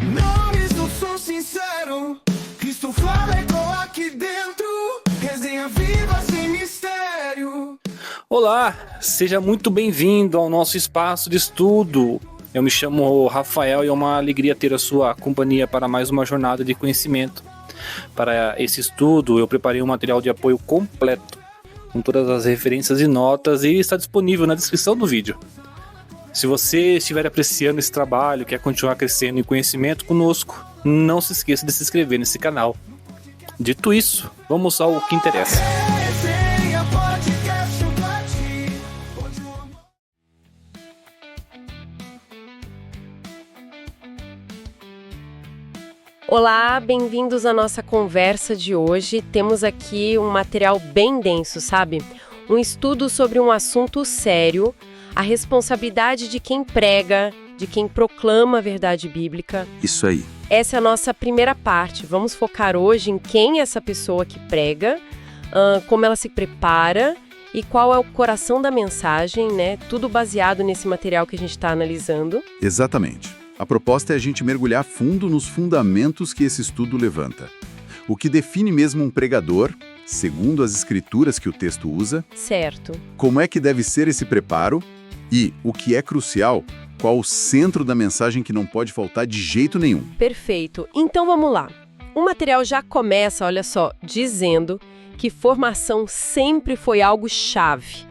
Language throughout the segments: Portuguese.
Nomes, eu sou sincero. Cristo fala igual aqui dentro. Resenha viva sem mistério. Olá, seja muito bem-vindo ao nosso espaço de estudo. Eu me chamo Rafael e é uma alegria ter a sua companhia para mais uma jornada de conhecimento. Para esse estudo, eu preparei um material de apoio completo, com todas as referências e notas, e está disponível na descrição do vídeo. Se você estiver apreciando esse trabalho, quer continuar crescendo em conhecimento conosco, não se esqueça de se inscrever nesse canal. Dito isso, vamos ao que interessa. Resenha podcast pra ti. Olá, bem-vindos à nossa conversa de hoje. Temos aqui um material bem denso, sabe? Um estudo sobre um assunto sério, a responsabilidade de quem prega, de quem proclama a verdade bíblica. Isso aí. Essa é a nossa primeira parte. Vamos focar hoje em quem é essa pessoa que prega, como ela se prepara e qual é o coração da mensagem, né? Tudo baseado nesse material que a gente está analisando. Exatamente. A proposta é a gente mergulhar fundo nos fundamentos que esse estudo levanta. O que define mesmo um pregador, segundo as escrituras que o texto usa, Certo. como é que deve ser esse preparo e, o que é crucial, qual o centro da mensagem que não pode faltar de jeito nenhum. Perfeito. Então vamos lá. O material já começa, olha só, dizendo que formação sempre foi algo chave.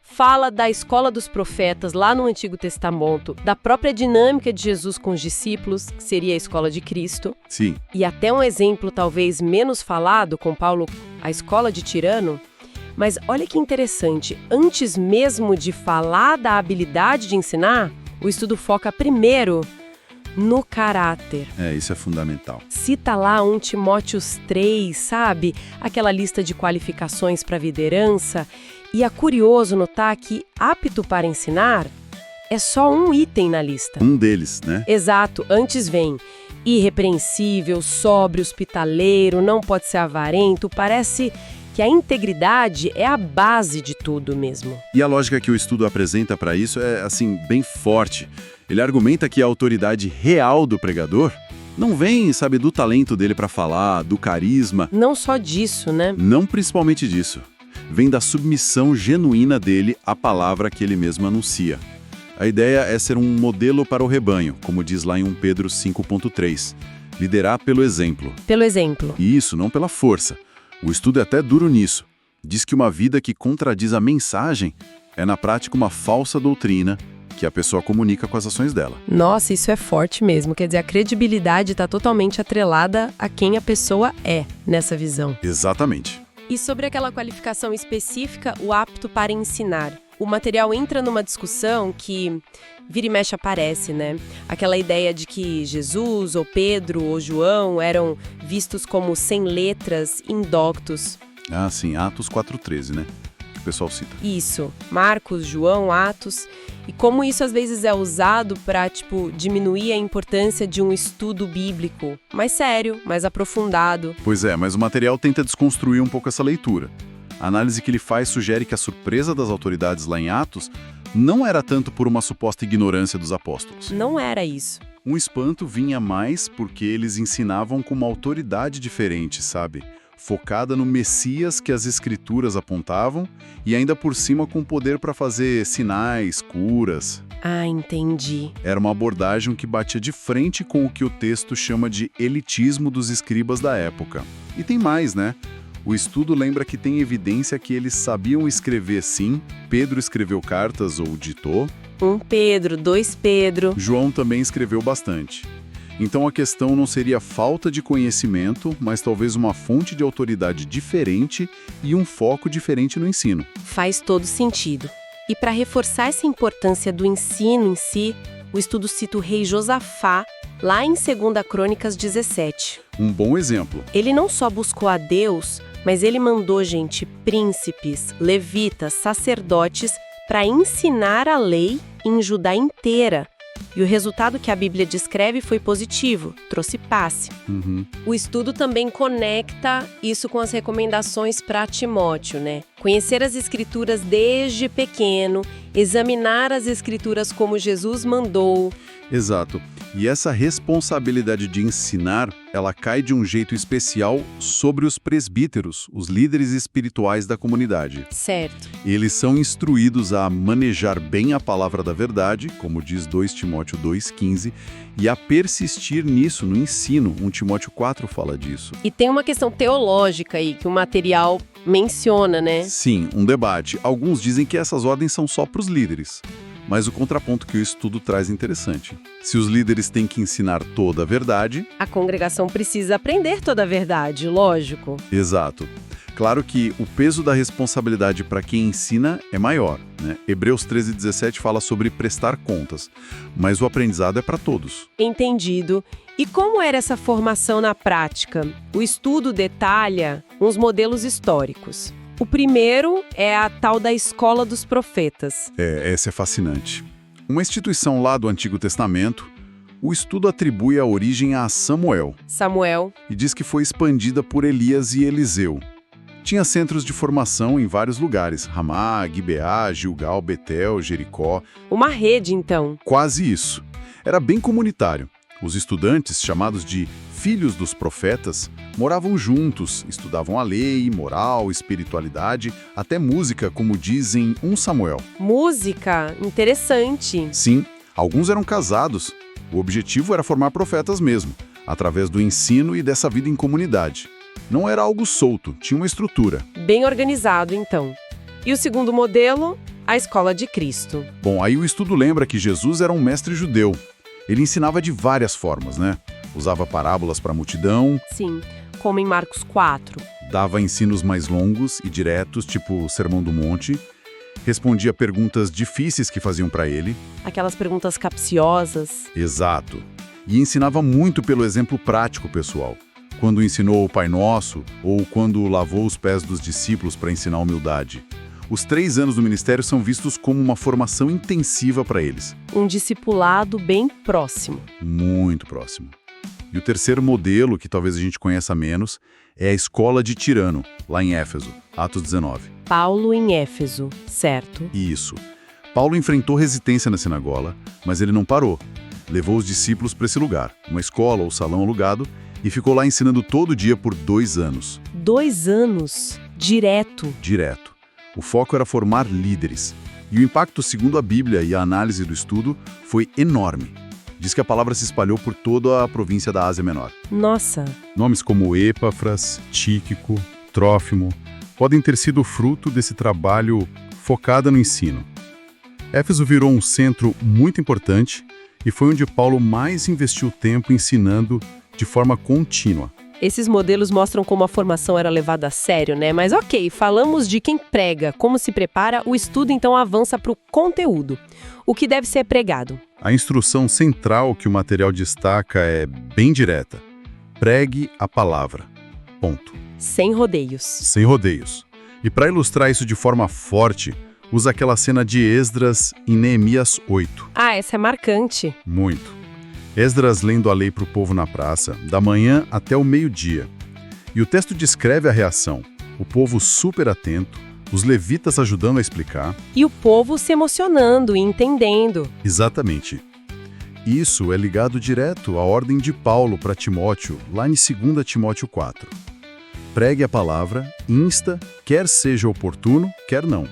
Fala da escola dos profetas lá no Antigo Testamento, da própria dinâmica de Jesus com os discípulos, que seria a escola de Cristo, Sim, e até um exemplo talvez menos falado com Paulo, a escola de Tirano. Mas olha que interessante, antes mesmo de falar da habilidade de ensinar, o estudo foca primeiro no caráter. isso é fundamental. Cita lá 1 Timóteo 3, sabe? Aquela lista de qualificações para liderança. E é curioso notar que apto para ensinar é só um item na lista. Um deles, né? Exato, antes vem irrepreensível, sóbrio, hospitaleiro, não pode ser avarento. Parece que a integridade é a base de tudo mesmo. E a lógica que o estudo apresenta para isso é, assim, bem forte. Ele argumenta que a autoridade real do pregador não vem, sabe, do talento dele para falar, do carisma. Não só disso, né? Não principalmente disso. Vem da submissão genuína dele à palavra que ele mesmo anuncia. A ideia é ser um modelo para o rebanho, como diz lá em 1 Pedro 5.3. Liderar pelo exemplo. Pelo exemplo. E isso, não pela força. O estudo é até duro nisso. Diz que uma vida que contradiz a mensagem é, na prática, uma falsa doutrina que a pessoa comunica com as ações dela. Nossa, isso é forte mesmo. Quer dizer, a credibilidade está totalmente atrelada a quem a pessoa é nessa visão. Exatamente. E sobre aquela qualificação específica, o apto para ensinar. O material entra numa discussão que vira e mexe aparece, né? Aquela ideia de que Jesus, ou Pedro, ou João eram vistos como sem letras, indoctos. Ah, sim, Atos 4.13, né? Que o pessoal cita. Isso, Marcos, João, Atos. E como isso às vezes é usado para, diminuir a importância de um estudo bíblico mais sério, mais aprofundado. Pois é, mas o material tenta desconstruir um pouco essa leitura. A análise que ele faz sugere que a surpresa das autoridades lá em Atos não era tanto por uma suposta ignorância dos apóstolos. Não era isso. Um espanto vinha mais porque eles ensinavam com uma autoridade diferente, sabe? Focada no Messias que as escrituras apontavam e ainda por cima com poder para fazer sinais, curas. Ah, entendi. Era uma abordagem que batia de frente com o que o texto chama de elitismo dos escribas da época. E tem mais, né? O estudo lembra que tem evidência que eles sabiam escrever sim, Pedro escreveu cartas ou ditou. 1 Pedro, 2 Pedro. João também escreveu bastante. Então a questão não seria falta de conhecimento, mas talvez uma fonte de autoridade diferente e um foco diferente no ensino. Faz todo sentido. E para reforçar essa importância do ensino em si, o estudo cita o rei Josafá, lá em 2 Crônicas 17. Um bom exemplo. Ele não só buscou a Deus, mas ele mandou príncipes, levitas, sacerdotes, para ensinar a lei em Judá inteira. E o resultado que a Bíblia descreve foi positivo, trouxe paz. O estudo também conecta isso com as recomendações para Timóteo, né? Conhecer as Escrituras desde pequeno examinar as escrituras como Jesus mandou. Exato. E essa responsabilidade de ensinar, ela cai de um jeito especial sobre os presbíteros, os líderes espirituais da comunidade. Certo. Eles são instruídos a manejar bem a palavra da verdade, como diz 2 Timóteo 2,15, e a persistir nisso, no ensino. 1 Timóteo 4 fala disso. E tem uma questão teológica aí que o material menciona, né? Sim, um debate. Alguns dizem que essas ordens são só para os líderes. Mas o contraponto que o estudo traz é interessante. Se os líderes têm que ensinar toda a verdade... A congregação precisa aprender toda a verdade, lógico. Exato. Claro que o peso da responsabilidade para quem ensina é maior, né? Hebreus 13:17 fala sobre prestar contas, mas o aprendizado é para todos. Entendido. E como era essa formação na prática? O estudo detalha uns modelos históricos. O primeiro é a tal da Escola dos Profetas. Essa é fascinante. Uma instituição lá do Antigo Testamento, o estudo atribui a origem a Samuel e diz que foi expandida por Elias e Eliseu. Tinha centros de formação em vários lugares, Ramá, Gibeá, Gilgal, Betel, Jericó. Uma rede, então. Quase isso. Era bem comunitário. Os estudantes, chamados de filhos dos profetas, moravam juntos, estudavam a lei, moral, espiritualidade, até música, como dizem 1 Samuel. Música? Interessante. Sim, alguns eram casados. O objetivo era formar profetas mesmo, através do ensino e dessa vida em comunidade. Não era algo solto, tinha uma estrutura. Bem organizado, então. E o segundo modelo? A Escola de Cristo. Bom, aí o estudo lembra que Jesus era um mestre judeu. Ele ensinava de várias formas, né? Usava parábolas para a multidão. Sim, como em Marcos 4. Dava ensinos mais longos e diretos, tipo o Sermão do Monte. Respondia perguntas difíceis que faziam para ele. Aquelas perguntas capciosas. Exato. E ensinava muito pelo exemplo prático, pessoal. Quando ensinou o Pai Nosso ou quando lavou os pés dos discípulos para ensinar humildade. Os 3 anos do ministério são vistos como uma formação intensiva para eles. Um discipulado bem próximo. Muito próximo. E o terceiro modelo, que talvez a gente conheça menos, é a Escola de Tirano, lá em Éfeso, Atos 19. Paulo em Éfeso, certo? Isso. Paulo enfrentou resistência na sinagoga, mas ele não parou. Levou os discípulos para esse lugar, uma escola ou salão alugado, e ficou lá ensinando todo dia por 2 anos. 2 anos? Direto? Direto. O foco era formar líderes. E o impacto, segundo a Bíblia e a análise do estudo, foi enorme. Diz que a palavra se espalhou por toda a província da Ásia Menor. Nossa! Nomes como Epáfras, Tíquico, Trófimo podem ter sido fruto desse trabalho focado no ensino. Éfeso virou um centro muito importante e foi onde Paulo mais investiu tempo ensinando de forma contínua. Esses modelos mostram como a formação era levada a sério, né? Mas ok, falamos de quem prega, como se prepara, o estudo então avança para o conteúdo. O que deve ser pregado? A instrução central que o material destaca é bem direta. Pregue a palavra. Ponto. Sem rodeios. Sem rodeios. E para ilustrar isso de forma forte, usa aquela cena de Esdras em Neemias 8. Ah, essa é marcante. Muito. Esdras lendo a lei para o povo na praça, da manhã até o meio-dia. E o texto descreve a reação. O povo super atento, os levitas ajudando a explicar. E o povo se emocionando e entendendo. Exatamente. Isso é ligado direto à ordem de Paulo para Timóteo, lá em 2 Timóteo 4. Pregue a palavra, insta, quer seja oportuno, quer não,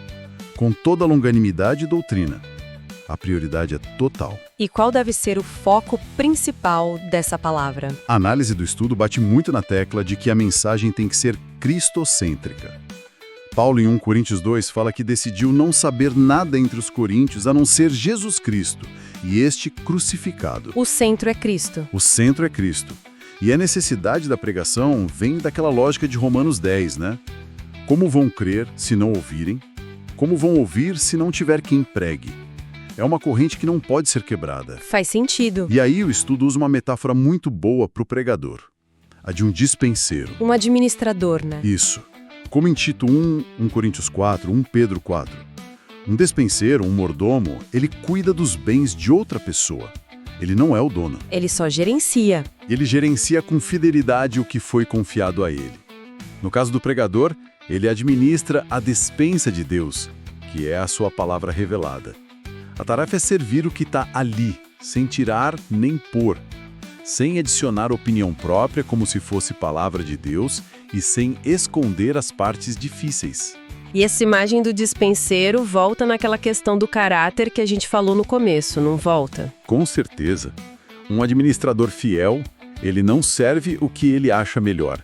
com toda longanimidade e doutrina. A prioridade é total. E qual deve ser o foco principal dessa palavra? A análise do estudo bate muito na tecla de que a mensagem tem que ser cristocêntrica. Paulo, em 1 Coríntios 2, fala que decidiu não saber nada entre os coríntios a não ser Jesus Cristo, e este crucificado. O centro é Cristo. O centro é Cristo. E a necessidade da pregação vem daquela lógica de Romanos 10, né? Como vão crer se não ouvirem? Como vão ouvir se não tiver quem pregue? É uma corrente que não pode ser quebrada. Faz sentido. E aí o estudo usa uma metáfora muito boa para o pregador. A de um dispenseiro. Um administrador, né? Isso. Como em Tito 1 Coríntios 4, 1 Pedro 4. Um despenseiro, um mordomo, ele cuida dos bens de outra pessoa. Ele não é o dono. Ele só gerencia. Ele gerencia com fidelidade o que foi confiado a ele. No caso do pregador, ele administra a despensa de Deus. que é a sua palavra revelada. A tarefa é servir o que está ali, sem tirar nem pôr, sem adicionar opinião própria como se fosse palavra de Deus e sem esconder as partes difíceis. E essa imagem do dispenseiro volta naquela questão do caráter que a gente falou no começo, não volta? Com certeza. Um administrador fiel, ele não serve o que ele acha melhor.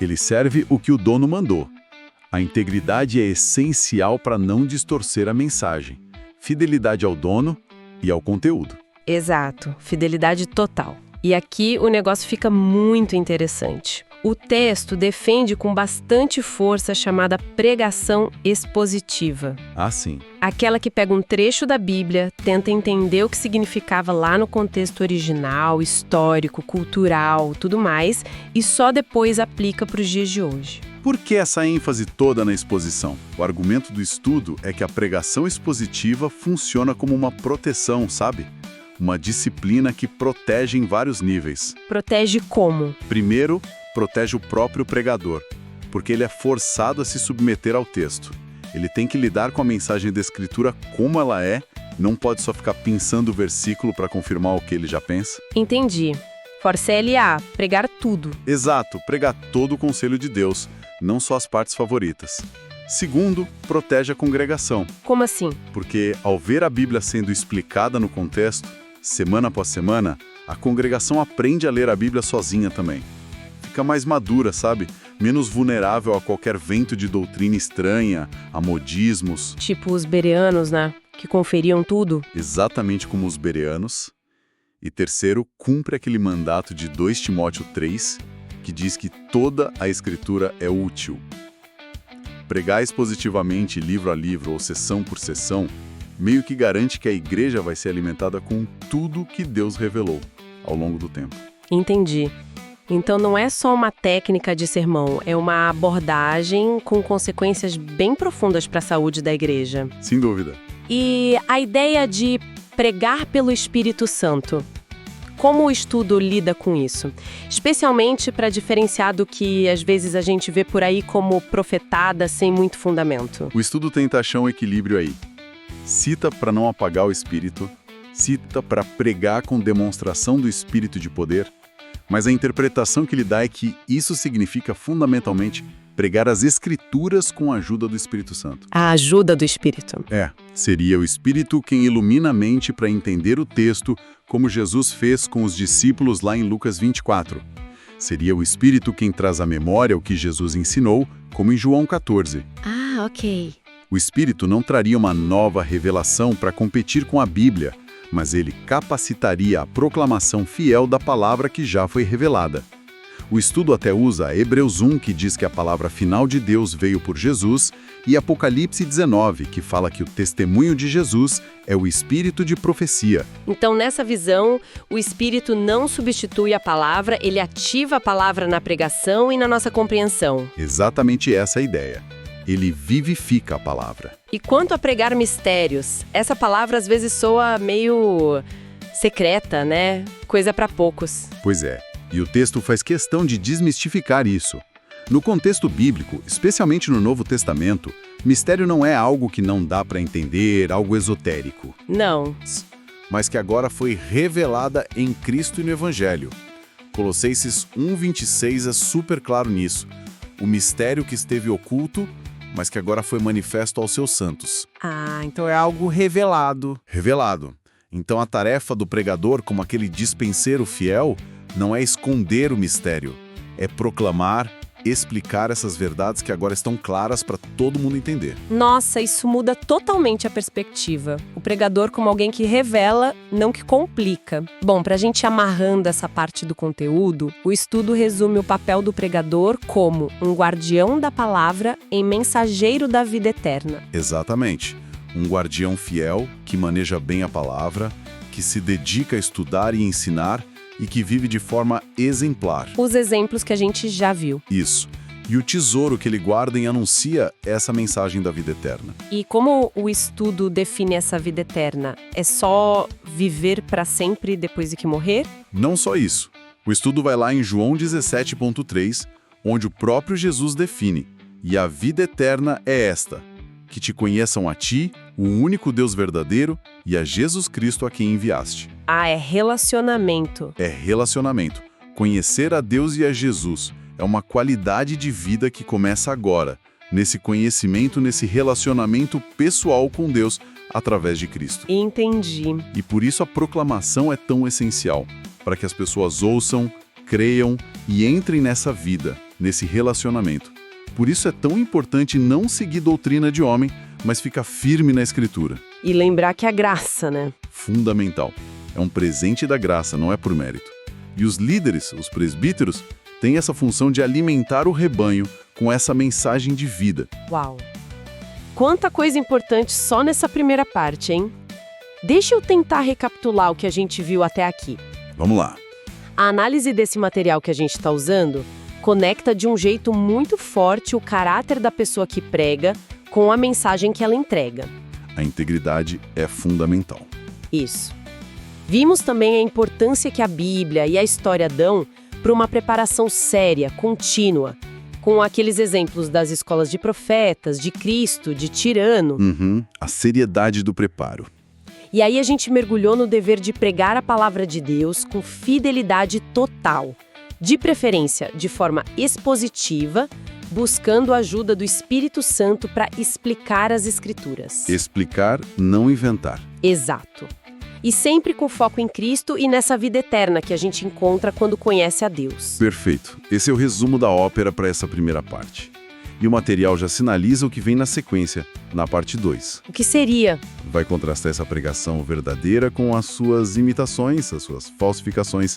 Ele serve o que o dono mandou. A integridade é essencial para não distorcer a mensagem. Fidelidade ao dono e ao conteúdo. Exato, fidelidade total. E aqui o negócio fica muito interessante. O texto defende com bastante força a chamada pregação expositiva. Ah, sim. Aquela que pega um trecho da Bíblia, tenta entender o que significava lá no contexto original, histórico, cultural, tudo mais, e só depois aplica para os dias de hoje. Por que essa ênfase toda na exposição? O argumento do estudo é que a pregação expositiva funciona como uma proteção, sabe? Uma disciplina que protege em vários níveis. Protege como? Primeiro, protege o próprio pregador, porque ele é forçado a se submeter ao texto. Ele tem que lidar com a mensagem da Escritura como ela é, não pode só ficar pensando o versículo para confirmar o que ele já pensa. Entendi. Força LA, pregar tudo. Exato, pregar todo o conselho de Deus, não só as partes favoritas. Segundo, protege a congregação, Como assim? porque ao ver a Bíblia sendo explicada no contexto, semana após semana, a congregação aprende a ler a Bíblia sozinha também. Fica mais madura, sabe? Menos vulnerável a qualquer vento de doutrina estranha, a modismos. Tipo os bereanos, né? Que conferiam tudo. Exatamente como os bereanos. E terceiro, cumpre aquele mandato de 2 Timóteo 3, que diz que toda a Escritura é útil. Pregar expositivamente, livro a livro ou sessão por sessão, meio que garante que a igreja vai ser alimentada com tudo que Deus revelou ao longo do tempo. Entendi. Então não é só uma técnica de sermão, é uma abordagem com consequências bem profundas para a saúde da igreja. Sem dúvida. E a ideia de pregar pelo Espírito Santo, como o estudo lida com isso? Especialmente para diferenciar do que às vezes a gente vê por aí como profetada sem muito fundamento. O estudo tenta achar um equilíbrio aí. Cita para não apagar o Espírito, cita para pregar com demonstração do Espírito de poder, mas a interpretação que ele dá é que isso significa fundamentalmente pregar as Escrituras com a ajuda do Espírito Santo. A ajuda do Espírito. Seria o Espírito quem ilumina a mente para entender o texto, como Jesus fez com os discípulos lá em Lucas 24. Seria o Espírito quem traz à memória o que Jesus ensinou, como em João 14. Ah, ok. O Espírito não traria uma nova revelação para competir com a Bíblia, mas ele capacitaria a proclamação fiel da palavra que já foi revelada. O estudo até usa Hebreus 1, que diz que a palavra final de Deus veio por Jesus, e Apocalipse 19, que fala que o testemunho de Jesus é o espírito de profecia. Então, nessa visão, o Espírito não substitui a palavra, ele ativa a palavra na pregação e na nossa compreensão. Exatamente essa é a ideia. Ele vivifica a palavra. E quanto a pregar mistérios, essa palavra às vezes soa meio secreta, né? Coisa para poucos. Pois é, e o texto faz questão de desmistificar isso. No contexto bíblico, especialmente no Novo Testamento, mistério não é algo que não dá para entender, algo esotérico, Não. mas que agora foi revelada em Cristo e no Evangelho. Colossenses 1,26 é super claro nisso. O mistério que esteve oculto, mas que agora foi manifesto aos seus santos. Ah, Então é algo revelado. Revelado. Então a tarefa do pregador, como aquele dispenseiro fiel, não é esconder o mistério, é proclamar, explicar essas verdades que agora estão claras para todo mundo entender. nossa, isso muda totalmente a perspectiva. O pregador como alguém que revela, não que complica. Bom, pra gente ir amarrando essa parte do conteúdo, o estudo resume o papel do pregador como um guardião da palavra em mensageiro da vida eterna. Exatamente. Um guardião fiel que maneja bem a palavra, que se dedica a estudar e ensinar e que vive de forma exemplar. Os exemplos que a gente já viu. Isso. E o tesouro que ele guarda e anuncia é essa mensagem da vida eterna. E como o estudo define essa vida eterna? É só viver para sempre depois de que morrer? Não só isso. O estudo vai lá em João 17,3, onde o próprio Jesus define: e a vida eterna é esta, que te conheçam a ti, o único Deus verdadeiro, e a Jesus Cristo a quem enviaste. Ah, é relacionamento. É relacionamento. Conhecer a Deus e a Jesus é uma qualidade de vida que começa agora, nesse conhecimento, nesse relacionamento pessoal com Deus através de Cristo. Entendi. E por isso a proclamação é tão essencial, para que as pessoas ouçam, creiam e entrem nessa vida, nesse relacionamento. Por isso é tão importante não seguir doutrina de homem, mas ficar firme na Escritura. E lembrar que é graça, né? Fundamental. É um presente da graça, não é por mérito. E os líderes, os presbíteros, têm essa função de alimentar o rebanho com essa mensagem de vida. Uau! Quanta coisa importante só nessa primeira parte, hein? Deixa eu tentar recapitular o que a gente viu até aqui. Vamos lá. A análise desse material que a gente está usando conecta de um jeito muito forte o caráter da pessoa que prega com a mensagem que ela entrega. A integridade é fundamental. Isso. Vimos também a importância que a Bíblia e a história dão para uma preparação séria, contínua, com aqueles exemplos das escolas de profetas, de Cristo, de Tirano. A seriedade do preparo. E aí a gente mergulhou no dever de pregar a palavra de Deus com fidelidade total, de preferência de forma expositiva, buscando a ajuda do Espírito Santo para explicar as Escrituras. Explicar, não inventar. Exato. E sempre com foco em Cristo e nessa vida eterna que a gente encontra quando conhece a Deus. Perfeito. Esse é o resumo da ópera para essa primeira parte. E o material já sinaliza o que vem na sequência, na parte 2. O que seria? Vai contrastar essa pregação verdadeira com as suas imitações, as suas falsificações.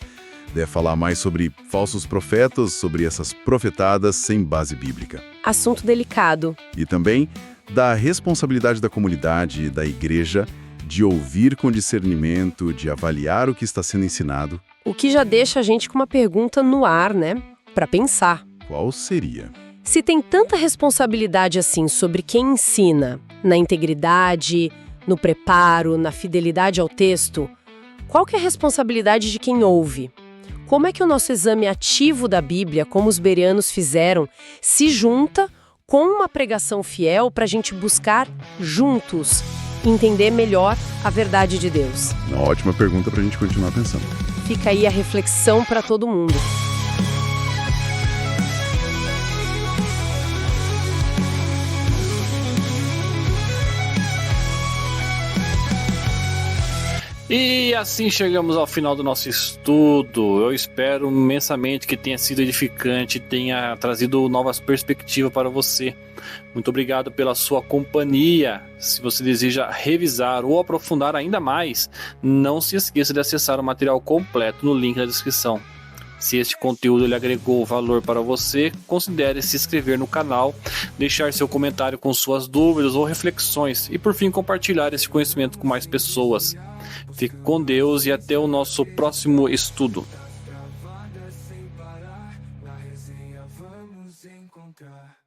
Deve falar mais sobre falsos profetas, sobre essas profetadas sem base bíblica. Assunto delicado. E também da responsabilidade da comunidade e da igreja de ouvir com discernimento, de avaliar o que está sendo ensinado. O que já deixa a gente com uma pergunta no ar, né? Para pensar. Qual seria? Se tem tanta responsabilidade assim sobre quem ensina, na integridade, no preparo, na fidelidade ao texto, qual que é a responsabilidade de quem ouve? Como é que o nosso exame ativo da Bíblia, como os bereanos fizeram, se junta com uma pregação fiel para a gente buscar juntos entender melhor a verdade de Deus? Uma ótima pergunta para a gente continuar pensando. Fica aí a reflexão para todo mundo. E assim chegamos ao final do nosso estudo. Eu espero imensamente que tenha sido edificante, tenha trazido novas perspectivas para você. Muito obrigado pela sua companhia. Se você deseja revisar ou aprofundar ainda mais, não se esqueça de acessar o material completo no link na descrição. Se este conteúdo lhe agregou valor para você, considere se inscrever no canal, deixar seu comentário com suas dúvidas ou reflexões e, por fim, compartilhar esse conhecimento com mais pessoas. Fique com Deus e até o nosso próximo estudo. Sem parar, na resenha vamos encontrar.